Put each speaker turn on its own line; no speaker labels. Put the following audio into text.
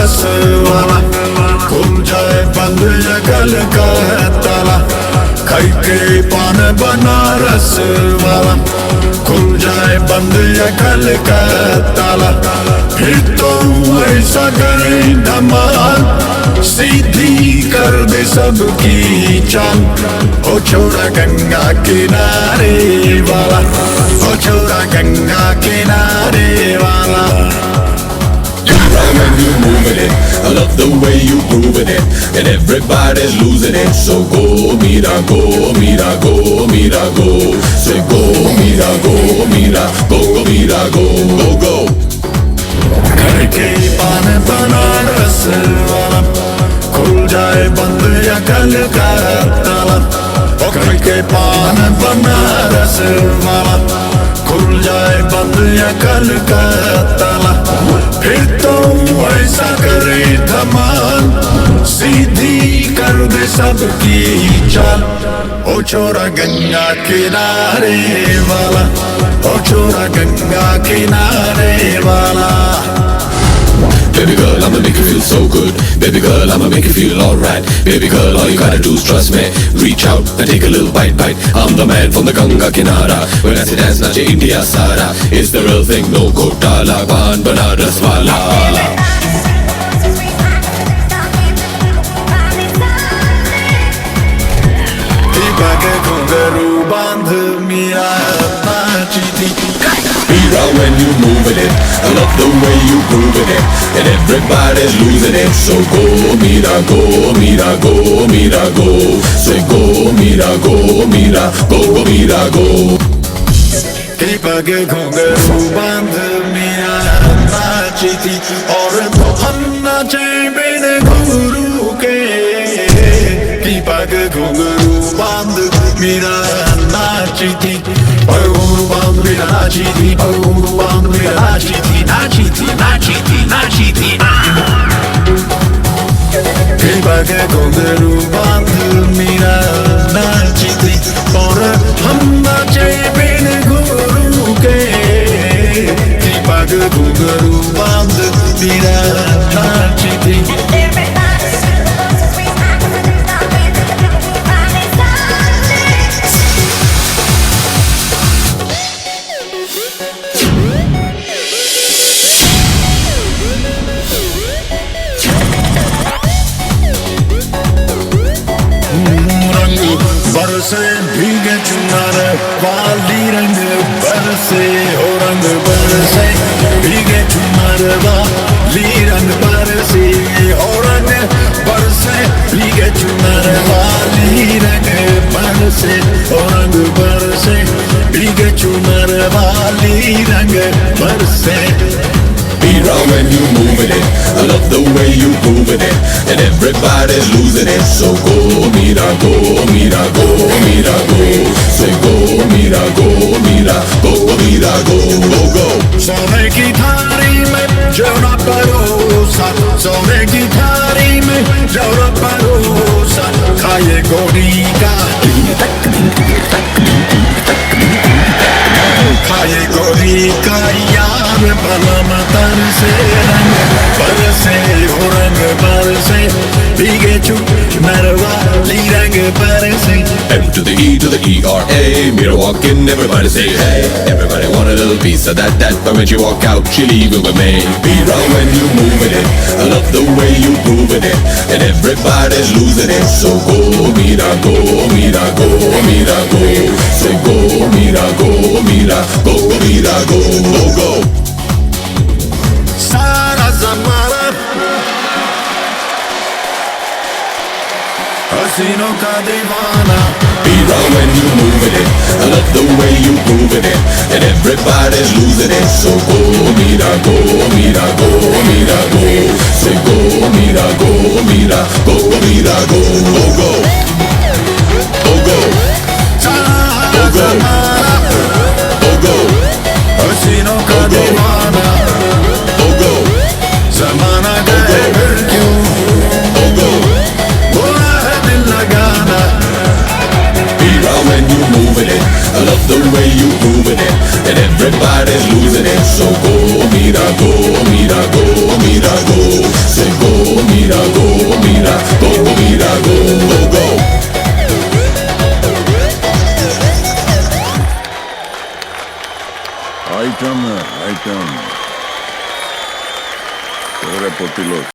रस वाला, खुल जाए बंद ये गल का है ताला। खाई के पान बनारस वाला, खुल जाए बंद ये गल का है ताला। फिर तो ऐसा करे धमाल, सीधी कर दे सबकी चाल। ओ छोरा गंगा किनारे वाला, ओ छोरा गंगा किनारे वाला।
When you moving it, I love the way you proving it, and everybody's losing it. So go, mira, go, mira, go, mira, go. Say go, mira, go, mira, go, go, mira, go, go, go.
करके पान बनारस वाला, खुल जाए बंद या कल का ताला। करके पान बनारस वाला, खुल जाए बंद या कल का ताला। फिर तो ऐसा करे धमाल, सीधी कर दे सबकी चाल। ओ छोरा गंगा किनारे वाला, ओ छोरा गंगा किनारे वाला।
Baby girl, I'ma make you feel so good. Baby girl, I'ma make you feel alright. Baby girl, all you gotta do is trust me. Reach out and take a little bite. I'm the man from the Ganga Kinara. When I say dance, nache India Sara. It's the real thing, no Kotala. Pan Banaras wala. Mira when you moving it, I love the way you proving it, and everybody's losing it. So go, mira, go, mira, go, mira, go. Say go, mira, go, mira, go, go, mira, go.
पगे घुंघरू बांध मिया नाची थी, और तो हम नाचे बिन घुंघरू के। पग घुंघरू बांध मेरा नाची थी, घुंघरू बांध मेरा नाची थी, घुंघरू बांध मेरा नाची थी, नाची थी, नाची थी, नाची थी। पग घुंघरू बांध मेरा नाची थी, और हम नाचे बिन घुंघरू के। पग घुंघरू बांध मेरा नाची थी। बरसे भीगे चुनर वाली, रंग बरसे हो रंग बरसे भीगे चुनर वाली, रंग बरसे हो रंग बरसे भीगे चुनर वाली, रंग बरसे हो रंग बरसे भीगे चुनर वाली, रंग बरसे।
Mira when you moving it, I love the way you proving it, and everybody's losing it. So go, mira, go, mira, go, mira, go. Say go, mira, go, mira, go, go, mira, go, go, go.
सोने की थारी में जौरा परोसा, सोने की थारी में जौरा परोसा, खाए गोरी का खाए गोरी का यार बलम तरसे, रंग बरसे हो रंग बरसे भीगे चुनर वाली, रंग बरसे।
M to the E to the E-R-A, Mira walking, everybody say hey. Everybody want a little piece of that, but when she walk out, she leaving with me. Mira when you moving it, I love the way you proving it, and everybody's losing it. So go, mira, go, mira, go, mira, go. Say go, mira, go, mira, go, go, mira, go, go, go.
सारा ज़माना हसीनों का दीवाना।
Mira when you moving it, I love the way you proving it, and everybody's losing it. So go, mira, go, mira, go, mira, go. Say go, mira, go, mira, go, go, mira, go, go, go. Go, go. Go, go. Go, go.
हसीनों का दीवाना।
Go, go.
ज़माना गए फिर क्यों,
Go, go.
बुरा है दिल लगाना।
Mira when you moving it, I love the way you proving it, and everybody's losing it. So go, mira, go, mira, go, mira, go. Say go.
সম্পত্তি লোক